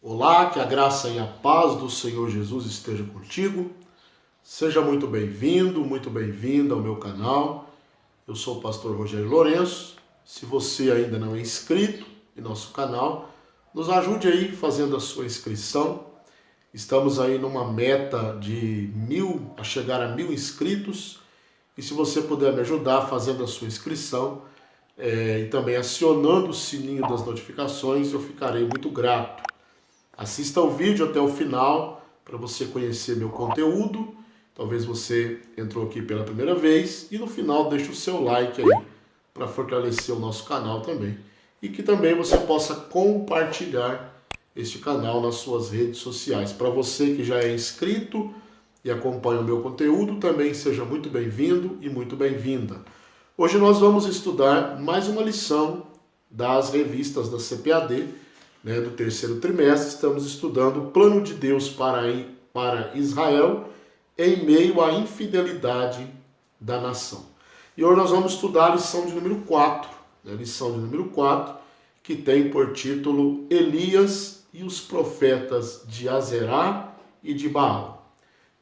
Olá, que a graça e a paz do Senhor Jesus esteja contigo. Seja muito bem-vindo, muito bem-vinda ao meu canal. Eu sou o pastor Rogério Lourenço. Se você ainda não é inscrito em nosso canal, nos ajude aí fazendo a sua inscrição. Estamos aí numa meta de chegar a 1.000 inscritos. E se você puder me ajudar fazendo a sua inscrição e também acionando o sininho das notificações, eu ficarei muito grato. Assista o vídeo até o final para você conhecer meu conteúdo. Talvez você entrou aqui pela primeira vez e no final deixe o seu like aí para fortalecer o nosso canal também. E que também você possa compartilhar este canal nas suas redes sociais. Para você que já é inscrito e acompanha o meu conteúdo, também seja muito bem-vindo e muito bem-vinda. Hoje nós vamos estudar mais uma lição das revistas da CPAD, do terceiro trimestre. Estamos estudando o plano de Deus para Israel em meio à infidelidade da nação. E hoje nós vamos estudar a lição de número 4, que tem por título Elias e os profetas de Azerá e de Baal.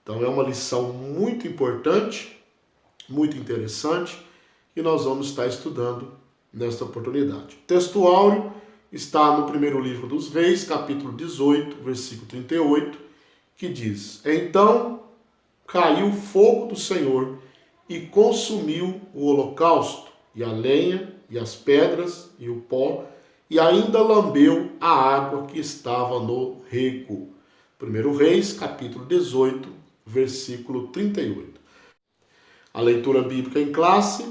Então é uma lição muito importante, muito interessante, que nós vamos estar estudando nesta oportunidade. O texto áureo está no primeiro livro dos Reis, capítulo 18, versículo 38, que diz: Então caiu o fogo do Senhor e consumiu o holocausto, e a lenha, e as pedras, e o pó, e ainda lambeu a água que estava no rego. 1 Reis, capítulo 18, versículo 38. A leitura bíblica em classe,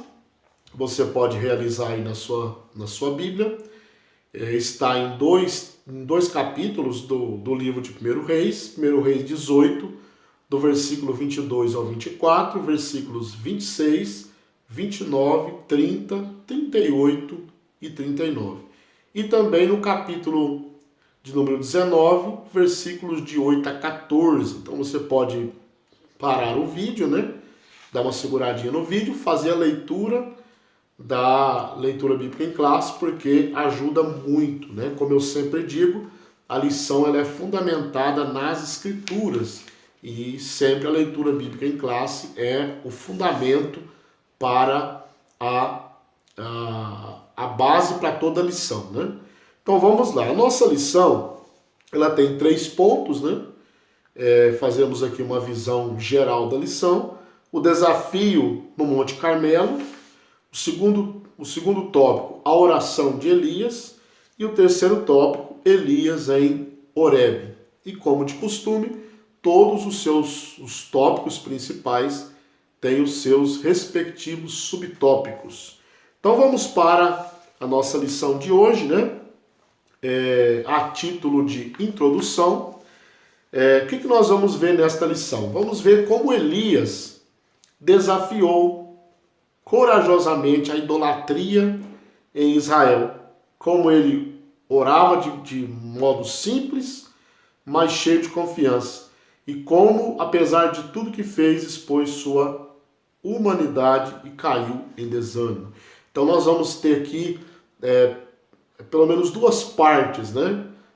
você pode realizar aí na sua Bíblia. Está em dois capítulos do livro de 1 Reis 18, do versículo 22 ao 24, versículos 26, 29, 30, 38 e 39. E também no capítulo de número 19, versículos de 8 a 14. Então você pode parar o vídeo, dar uma seguradinha no vídeo, fazer a leitura da leitura bíblica em classe, porque ajuda muito, Como eu sempre digo, a lição ela é fundamentada nas escrituras e sempre a leitura bíblica em classe é o fundamento para a base para toda a lição, Então vamos lá, a nossa lição ela tem 3 pontos, fazemos aqui uma visão geral da lição: o desafio no Monte Carmelo, o segundo tópico, a oração de Elias, e o terceiro tópico, Elias em Horebe. E como de costume, todos os tópicos principais têm os seus respectivos subtópicos. Então vamos para a nossa lição de hoje, a título de introdução. O que nós vamos ver nesta lição? Vamos ver como Elias desafiou corajosamente a idolatria em Israel, como ele orava de modo simples, mas cheio de confiança, e como, apesar de tudo que fez, expôs sua humanidade e caiu em desânimo. Então nós vamos ter aqui pelo menos 2 partes,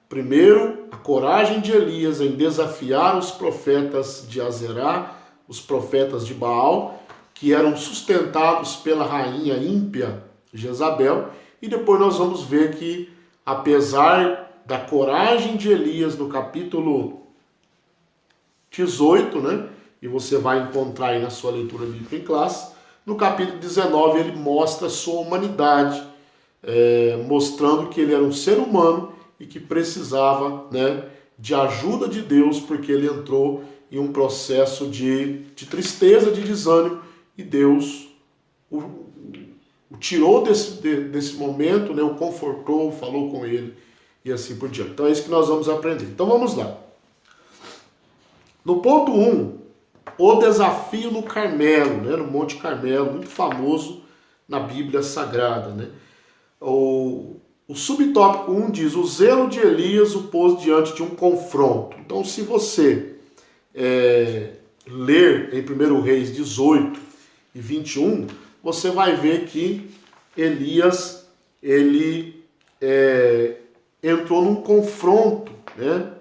Primeiro, a coragem de Elias em desafiar os profetas de Azerá, os profetas de Baal, que eram sustentados pela rainha ímpia Jezabel. E depois nós vamos ver que, apesar da coragem de Elias no capítulo 18, e você vai encontrar aí na sua leitura bíblica em classe, no capítulo 19 ele mostra a sua humanidade, mostrando que ele era um ser humano e que precisava de ajuda de Deus, porque ele entrou em um processo de tristeza, de desânimo, e Deus o tirou desse momento, o confortou, falou com ele e assim por diante. Então é isso que nós vamos aprender. Então vamos lá. No ponto 1, o desafio no Carmelo, no Monte Carmelo, muito famoso na Bíblia Sagrada. O subtópico 1 diz: o zelo de Elias o pôs diante de um confronto. Então se você ler em 1 Reis 18 e 21, você vai ver que Elias ele entrou num confronto né?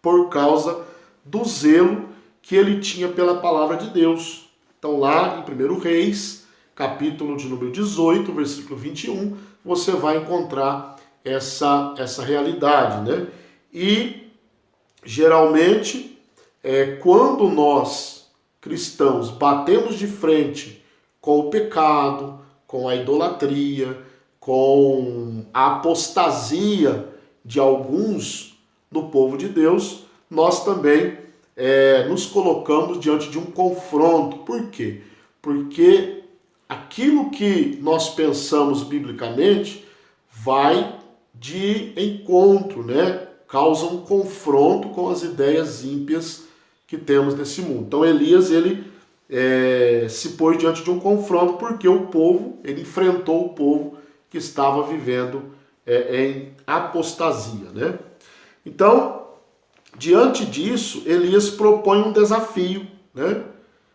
Por causa do zelo que ele tinha pela palavra de Deus. Então lá em 1 Reis, capítulo de número 18, versículo 21, você vai encontrar essa realidade, né? E geralmente, quando nós cristãos batemos de frente com o pecado, com a idolatria, com a apostasia de alguns do povo de Deus, nós também nos colocamos diante de um confronto. Por quê? Porque aquilo que nós pensamos biblicamente vai de encontro, né? Causa um confronto com as ideias ímpias que temos nesse mundo. Então Elias, ele se pôs diante de um confronto porque o povo, ele enfrentou o povo que estava vivendo em apostasia, né? Então, diante disso, Elias propõe um desafio, né,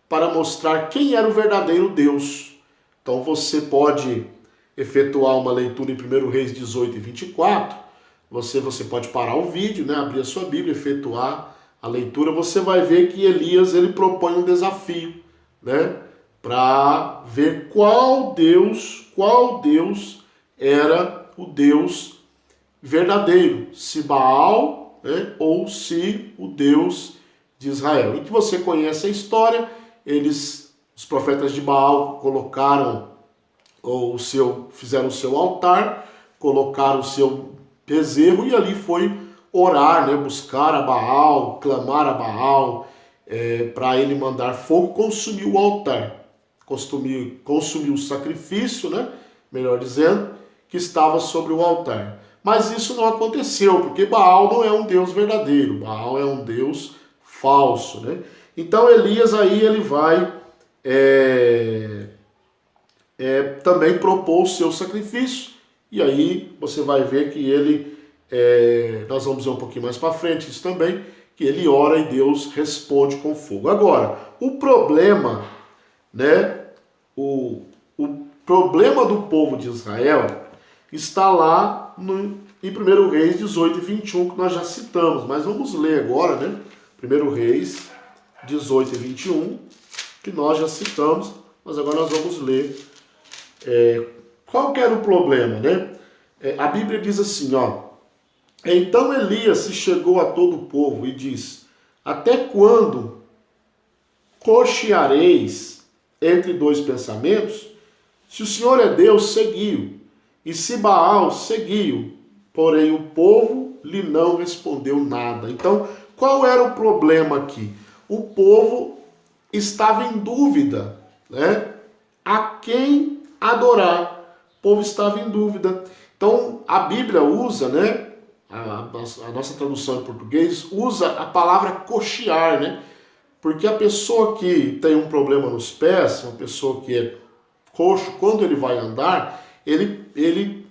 para mostrar quem era o verdadeiro Deus. Então você pode efetuar uma leitura em 1 Reis 18 e 24, você pode parar o vídeo, né, abrir a sua Bíblia, efetuar a leitura, você vai ver que Elias, ele propõe um desafio, né, para ver qual Deus era o Deus verdadeiro, se Baal, né, ou se o Deus de Israel. E que você conhece a história, os profetas de Baal fizeram o seu altar, colocaram o seu bezerro e ali foi orar, né, buscar a Baal, clamar a Baal, para ele mandar fogo, consumir o altar, consumir o sacrifício, né, melhor dizendo, que estava sobre o altar. Mas isso não aconteceu, porque Baal não é um Deus verdadeiro, Baal é um Deus falso, né? Então Elias aí ele vai também propor o seu sacrifício, e aí você vai ver que ele, nós vamos ver um pouquinho mais para frente isso também, que ele ora e Deus responde com fogo. Agora, o problema, né, o problema do povo de Israel está lá em 1 Reis 18 e 21, que nós já citamos, mas vamos ler agora, né? 1 Reis 18 e 21, que nós já citamos, mas agora nós vamos ler qual que era o problema, né? A Bíblia diz assim, ó: então Elias se chegou a todo o povo e disse: até quando cocheareis entre dois pensamentos? Se o Senhor é Deus, seguiu, e se Baal, seguiu. Porém o povo lhe não respondeu nada. Então, qual era o problema aqui? O povo estava em dúvida, né? A quem adorar. O povo estava em dúvida. Então, a Bíblia usa, né? A nossa tradução em português usa a palavra cochear, né? Porque a pessoa que tem um problema nos pés, uma pessoa que é coxo, quando ele vai andar,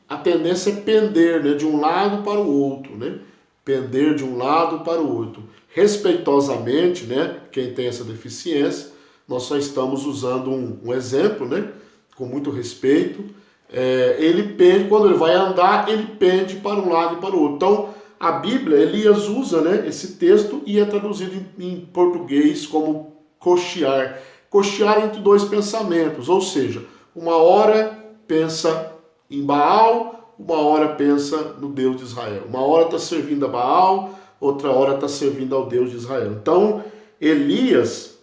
a tendência é pender, né, de um lado para o outro, né? Pender de um lado para o outro. Respeitosamente, né, quem tem essa deficiência, nós só estamos usando um exemplo, né, com muito respeito. Ele pende, quando ele vai andar, ele pende para um lado e para o outro. Então, a Bíblia, Elias usa, né, esse texto e é traduzido em português como cochear. Cochear entre dois pensamentos, ou seja, uma hora pensa em Baal, uma hora pensa no Deus de Israel. Uma hora está servindo a Baal, outra hora está servindo ao Deus de Israel. Então, Elias,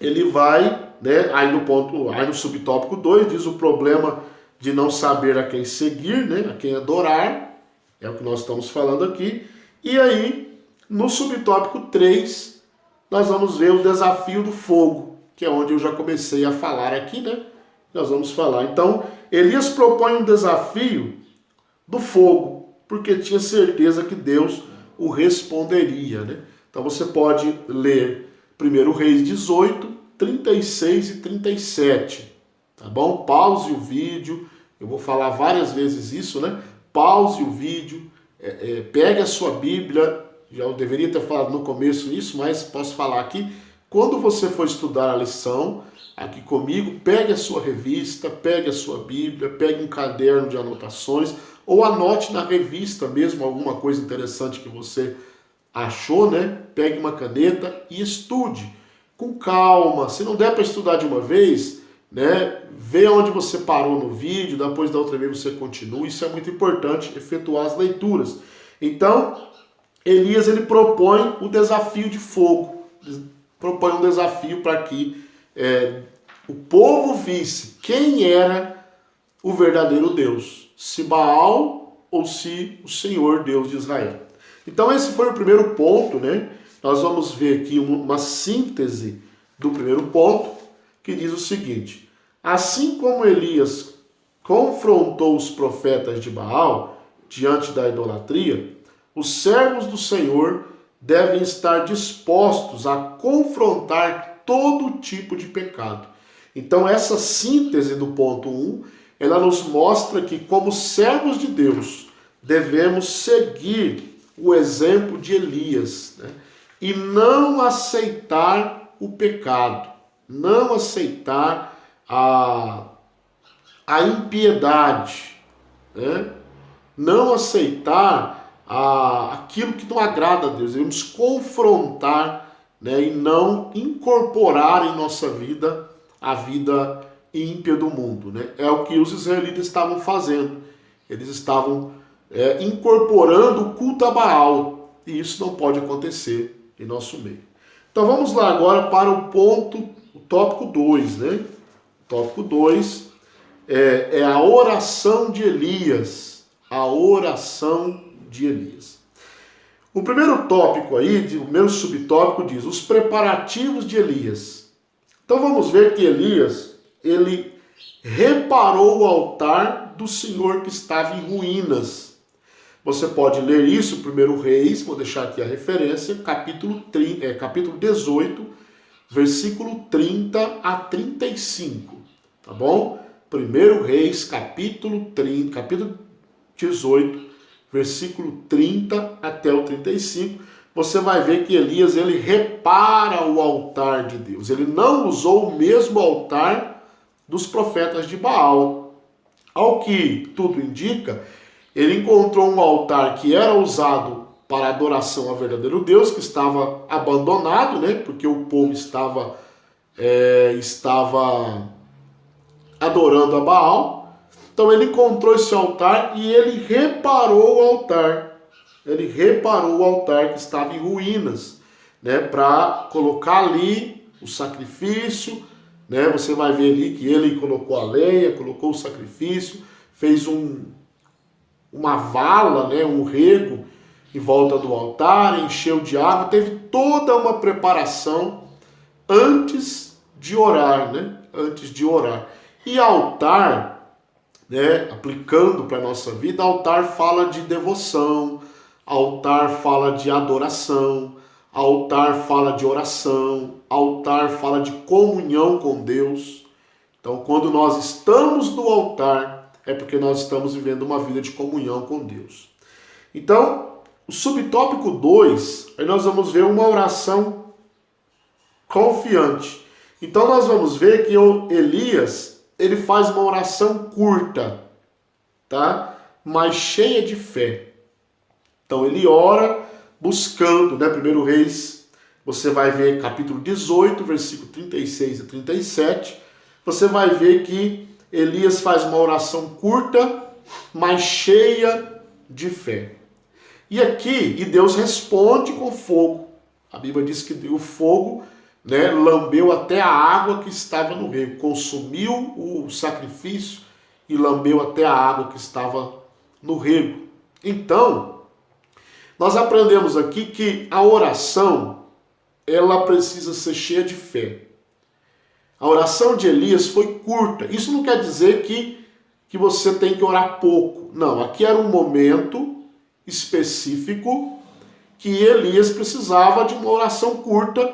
ele vai, né, aí no subtópico 2, diz o problema de não saber a quem seguir, né, a quem adorar, é o que nós estamos falando aqui. E aí, no subtópico 3, nós vamos ver o desafio do fogo, que é onde eu já comecei a falar aqui, né? Nós vamos falar. Então, Elias propõe um desafio do fogo, porque tinha certeza que Deus o responderia, né? Então você pode ler 1 Reis 18, 36 e 37, tá bom? Pause o vídeo, eu vou falar várias vezes isso, né? Pause o vídeo, pegue a sua Bíblia, já eu deveria ter falado no começo isso, mas posso falar aqui. Quando você for estudar a lição aqui comigo, pegue a sua revista, pegue a sua Bíblia, pegue um caderno de anotações, ou anote na revista mesmo alguma coisa interessante que você achou, né? Pegue uma caneta e estude com calma. Se não der para estudar de uma vez, né? Vê onde você parou no vídeo, depois da outra vez você continua. Isso é muito importante, efetuar as leituras. Então, Elias ele propõe o desafio de fogo, propõe um desafio para que o povo visse quem era o verdadeiro Deus, se Baal ou se o Senhor Deus de Israel. Então esse foi o primeiro ponto, né? Nós vamos ver aqui uma síntese do primeiro ponto, que diz o seguinte: assim como Elias confrontou os profetas de Baal diante da idolatria, os servos do Senhor devem estar dispostos a confrontar todo tipo de pecado. Então essa síntese do ponto 1, ela nos mostra que como servos de Deus, devemos seguir o exemplo de Elias, né? E não aceitar o pecado, não aceitar a impiedade, né? Não aceitar aquilo que não agrada a Deus. Devemos confrontar, né? E não incorporar em nossa vida a vida ímpia do mundo, né? É o que os israelitas estavam fazendo. Eles estavam incorporando o culto a Baal, e isso não pode acontecer em nosso meio. Então vamos lá agora para o tópico 2, né? O tópico 2 é a oração de Elias. A oração de Elias. O primeiro tópico aí, o primeiro subtópico diz, os preparativos de Elias. Então vamos ver que Elias, ele reparou o altar do Senhor que estava em ruínas. Você pode ler isso, 1 Reis, vou deixar aqui a referência, capítulo 18, versículo 30 a 35, tá bom? 1 Reis, capítulo 18, versículo 30 até o 35, você vai ver que Elias, ele repara o altar de Deus. Ele não usou o mesmo altar dos profetas de Baal. Ao que tudo indica, ele encontrou um altar que era usado para adoração ao verdadeiro Deus, que estava abandonado, né? Porque o povo estava adorando a Baal. Então ele encontrou esse altar e ele reparou o altar. Ele reparou o altar que estava em ruínas, né? Para colocar ali o sacrifício, né? Você vai ver ali que ele colocou a lenha, colocou o sacrifício, fez uma vala, né? Um rego em volta do altar, encheu de água, teve toda uma preparação antes de orar, né? Antes de orar. E altar, né? Aplicando para a nossa vida, altar fala de devoção, altar fala de adoração, altar fala de oração, altar fala de comunhão com Deus. Então, quando nós estamos no altar, é porque nós estamos vivendo uma vida de comunhão com Deus. Então, o subtópico 2, aí nós vamos ver uma oração confiante. Então, nós vamos ver que Elias, ele faz uma oração curta, tá? Mas cheia de fé. Então, ele ora buscando, né? 1 Reis, você vai ver capítulo 18, versículo 36 e 37, você vai ver que Elias faz uma oração curta, mas cheia de fé. E Deus responde com fogo. A Bíblia diz que o fogo, né, lambeu até a água que estava no rego, consumiu o sacrifício e lambeu até a água que estava no rego. Então, nós aprendemos aqui que a oração, ela precisa ser cheia de fé. A oração de Elias foi curta. Isso não quer dizer que você tem que orar pouco. Não, aqui era um momento específico que Elias precisava de uma oração curta,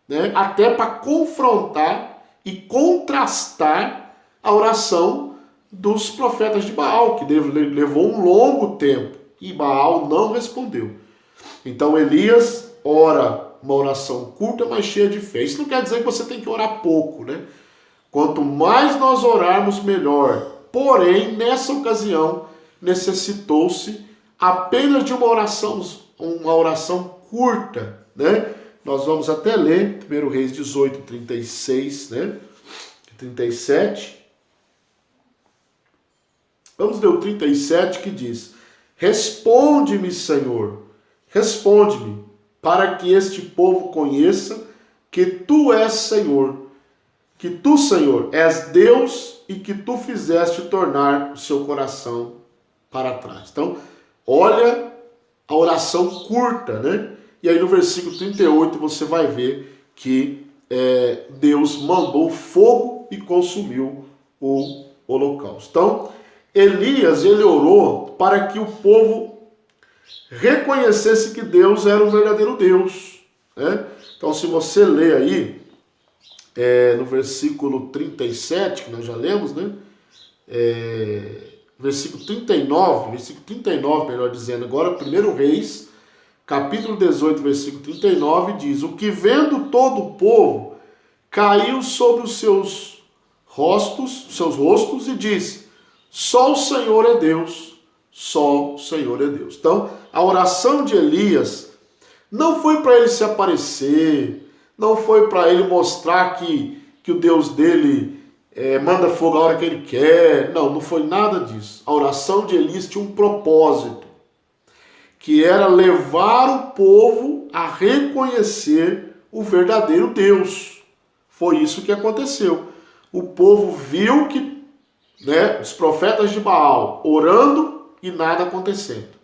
né, até para confrontar e contrastar a oração dos profetas de Baal, que levou um longo tempo e Baal não respondeu. Então Elias ora uma oração curta, mas cheia de fé. Isso não quer dizer que você tem que orar pouco, né? Quanto mais nós orarmos, melhor. Porém, nessa ocasião, necessitou-se apenas de uma oração curta, né? Nós vamos até ler 1 Reis 18, 36, né? 37. Vamos ler o 37 que diz: Responde-me, Senhor, responde-me, para que este povo conheça que tu és Senhor, que tu, Senhor, és Deus e que tu fizeste tornar o seu coração para trás. Então, olha a oração curta, né? E aí no versículo 38 você vai ver que Deus mandou fogo e consumiu o holocausto. Então, Elias, ele orou para que o povo reconhecesse que Deus era o verdadeiro Deus, né? Então, se você ler aí, no versículo 37, que nós já lemos, né? Versículo 39, melhor dizendo, agora, 1 Reis, capítulo 18, versículo 39, diz: O que vendo todo o povo, caiu sobre os seus rostos e disse: Só o Senhor é Deus, só o Senhor é Deus. Então, a oração de Elias não foi para ele se aparecer, não foi para ele mostrar que o Deus dele manda fogo a hora que ele quer. Não foi nada disso. A oração de Elias tinha um propósito, que era levar o povo a reconhecer o verdadeiro Deus. Foi isso que aconteceu. O povo viu que, os profetas de Baal orando e nada acontecendo.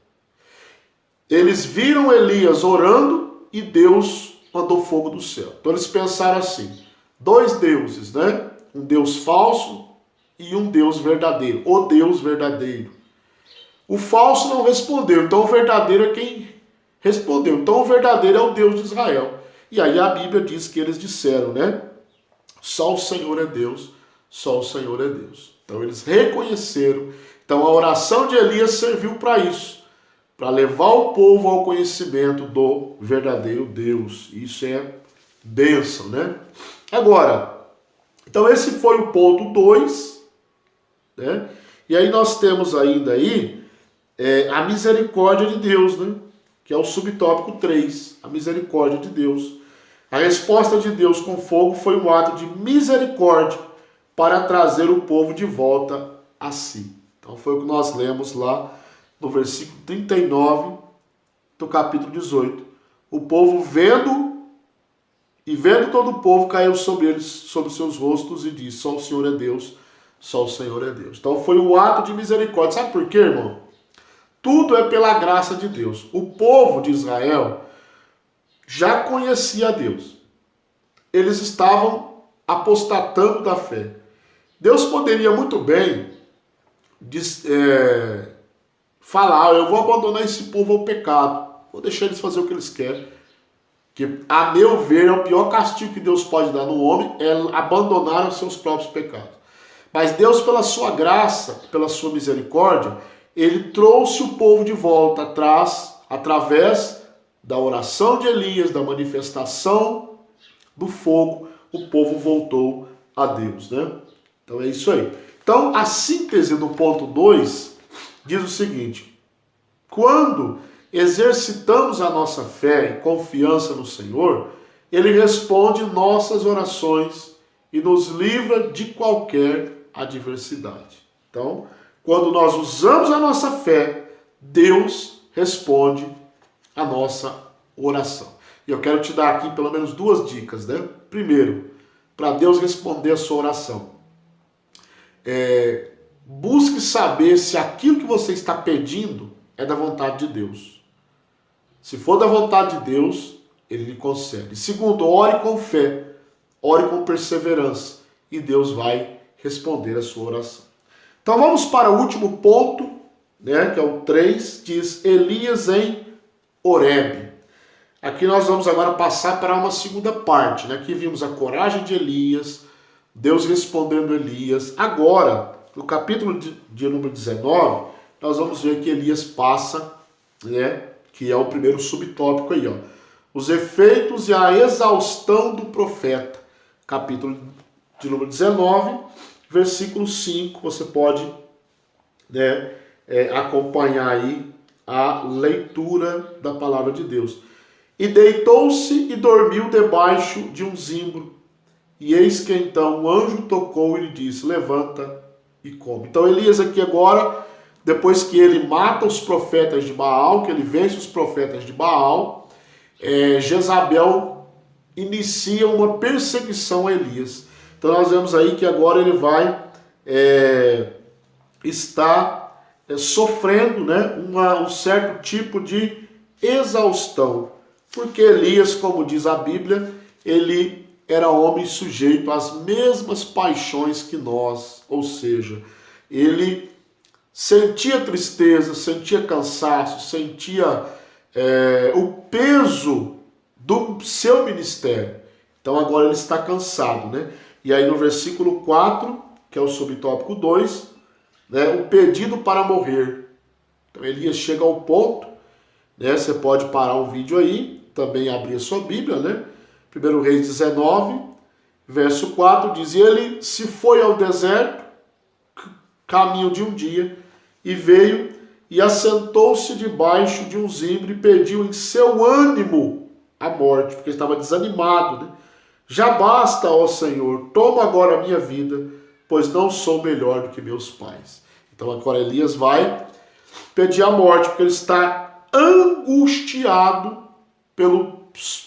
Eles viram Elias orando e Deus mandou fogo do céu. Então eles pensaram assim: dois deuses, né? Um Deus falso e um Deus verdadeiro. O Deus verdadeiro. O falso não respondeu, então o verdadeiro é quem respondeu. Então o verdadeiro é o Deus de Israel. E aí a Bíblia diz que eles disseram, né? Só o Senhor é Deus, só o Senhor é Deus. Então eles reconheceram. Então a oração de Elias serviu para isso, para levar o povo ao conhecimento do verdadeiro Deus. Isso é bênção, né? Agora, então esse foi o ponto 2, né? E aí nós temos ainda aí a misericórdia de Deus, né? Que é o subtópico 3, a misericórdia de Deus. A resposta de Deus com fogo foi um ato de misericórdia para trazer o povo de volta a si. Então foi o que nós lemos lá no versículo 39 do capítulo 18. O povo vendo todo o povo, caiu sobre eles, sobre seus rostos e disse: Só o Senhor é Deus, só o Senhor é Deus. Então foi um ato de misericórdia. Sabe por quê, irmão? Tudo é pela graça de Deus. O povo de Israel já conhecia a Deus. Eles estavam apostatando da fé. Deus poderia muito bem falar: eu vou abandonar esse povo ao pecado, vou deixar eles fazer o que eles querem. Que, a meu ver, é o pior castigo que Deus pode dar no homem, é abandonar os seus próprios pecados. Mas Deus, pela sua graça, pela sua misericórdia, ele trouxe o povo de volta atrás, através da oração de Elias, da manifestação do fogo, o povo voltou a Deus, né? Então é isso aí. Então a síntese do ponto 2 diz o seguinte: quando exercitamos a nossa fé e confiança no Senhor, Ele responde nossas orações e nos livra de qualquer adversidade. Então, quando nós usamos a nossa fé, Deus responde a nossa oração. E eu quero te dar aqui pelo menos 2 dicas, né? Primeiro, para Deus responder a sua oração, busque saber se aquilo que você está pedindo é da vontade de Deus. Se for da vontade de Deus, Ele lhe concede. Segundo, ore com fé, ore com perseverança, e Deus vai responder a sua oração. Então vamos para o último ponto, né, que é o 3, diz Elias em Horebe. Aqui nós vamos agora passar para uma segunda parte, né? Aqui vimos a coragem de Elias, Deus respondendo Elias. Agora, no capítulo de número 19, nós vamos ver que Elias passa, né, que é o primeiro subtópico aí, ó, os efeitos e a exaustão do profeta. Capítulo de número 19, versículo 5, você pode, acompanhar aí a leitura da palavra de Deus. E deitou-se e dormiu debaixo de um zimbro. E eis que então o anjo tocou e lhe disse, levanta e come. Então Elias aqui agora, depois que ele mata os profetas de Baal, que ele vence os profetas de Baal, Jezabel inicia uma perseguição a Elias. Então nós vemos aí que agora ele vai estar sofrendo, né, um certo tipo de exaustão. Porque Elias, como diz a Bíblia, ele era homem sujeito às mesmas paixões que nós, ou seja, ele sentia tristeza, sentia cansaço, sentia o peso do seu ministério. Então agora ele está cansado, né? E aí no versículo 4, que é o subtópico 2, né, o pedido para morrer. Então Elias chega ao ponto, né? Você pode parar o vídeo aí, também abrir a sua Bíblia, né? 1 Reis 19, verso 4, diz, ele se foi ao deserto, caminho de um dia, e veio e assentou-se debaixo de um zimbro e pediu em seu ânimo a morte, porque estava desanimado, né? Já basta, ó Senhor, toma agora a minha vida, pois não sou melhor do que meus pais. Então agora Elias vai pedir a morte, porque ele está angustiado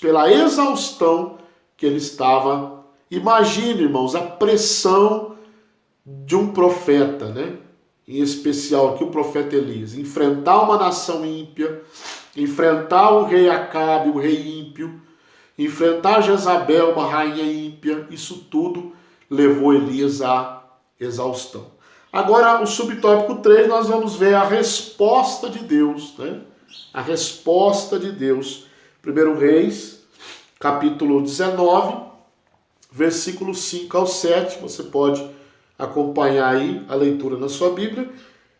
pela exaustão que ele estava. Imagine, irmãos, a pressão de um profeta, né? Em especial aqui o profeta Elias, enfrentar uma nação ímpia, enfrentar o rei Acabe, o rei ímpio, enfrentar Jezabel, uma rainha ímpia, isso tudo levou Elias à exaustão. Agora, o subtópico 3, nós vamos ver a resposta de Deus, né? A resposta de Deus. 1 Reis, capítulo 19, versículo 5 ao 7, você pode acompanhar aí a leitura na sua Bíblia.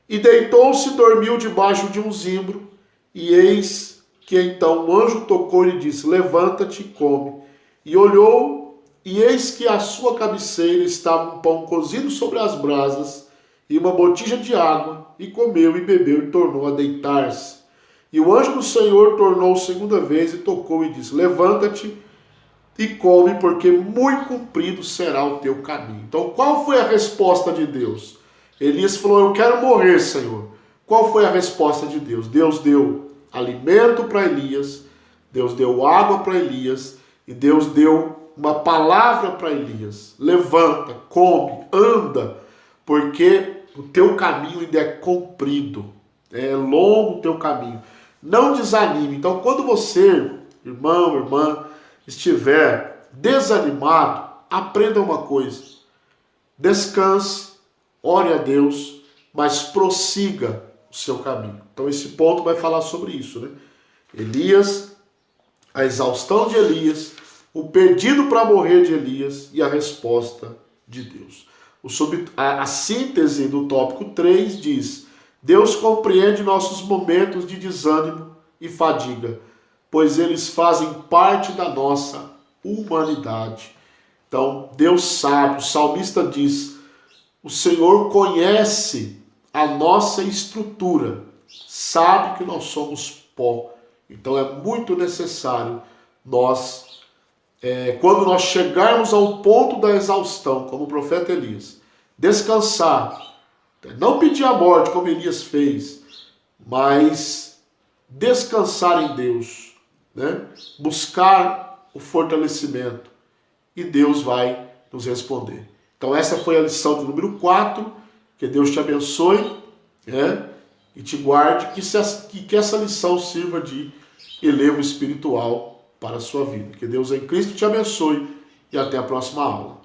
E deitou-se e dormiu debaixo de um zimbro, e eis que então o anjo tocou e lhe disse, levanta-te e come. E olhou, e eis que à sua cabeceira estava um pão cozido sobre as brasas, e uma botija de água, e comeu e bebeu e tornou a deitar-se. E o anjo do Senhor tornou segunda vez e tocou e disse, levanta-te e come, porque muito comprido será o teu caminho. Então, qual foi a resposta de Deus? Elias falou, eu quero morrer, Senhor. Qual foi a resposta de Deus? Deus deu alimento para Elias, Deus deu água para Elias, e Deus deu uma palavra para Elias. Levanta, come, anda, porque o teu caminho ainda é comprido. É longo o teu caminho. Não desanime. Então, quando você, irmão, irmã, estiver desanimado, aprenda uma coisa. Descanse, ore a Deus, mas prossiga o seu caminho. Então, esse ponto vai falar sobre isso, né? Elias, a exaustão de Elias, o pedido para morrer de Elias e a resposta de Deus. A síntese do tópico 3 diz, Deus compreende nossos momentos de desânimo e fadiga, pois eles fazem parte da nossa humanidade. Então, Deus sabe, o salmista diz, o Senhor conhece a nossa estrutura, sabe que nós somos pó. Então, é muito necessário nós, quando nós chegarmos ao ponto da exaustão, como o profeta Elias, descansar, não pedir a morte como Elias fez, mas descansar em Deus, né? Buscar o fortalecimento e Deus vai nos responder. Então essa foi a lição de número 4, que Deus te abençoe, né? E te guarde, que essa lição sirva de elevo espiritual para a sua vida. Que Deus em Cristo te abençoe e até a próxima aula.